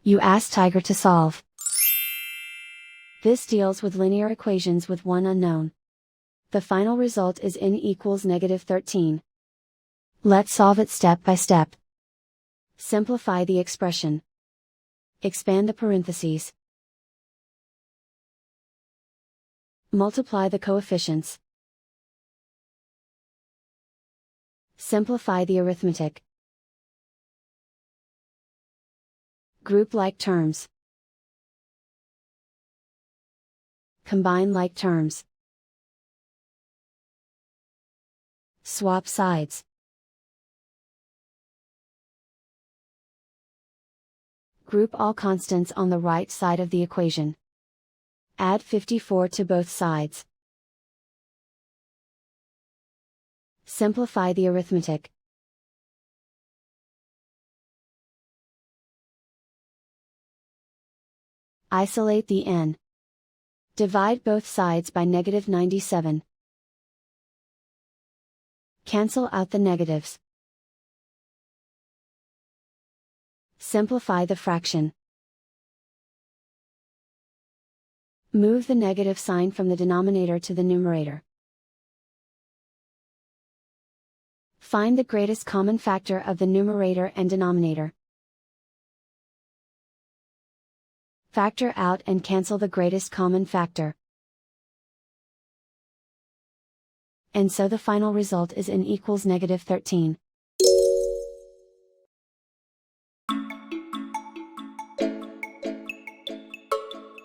You ask Tiger to solve. This deals with linear equations with one unknown. The final result is n equals -13. Let's solve it step by step. Simplify the expression. Expand the parentheses. Multiply the coefficients. Simplify the arithmetic. Group like terms. Combine like terms. Swap sides. Group all constants on the right side of the equation. Add 54 to both sides. Simplify the arithmetic. Isolate the n. Divide both sides by -97. Cancel out the negatives. Simplify the fraction. Move the negative sign from the denominator to the numerator. Find the greatest common factor of the numerator and denominator. Factor out and cancel the greatest common factor. And so the final result is n equals -13.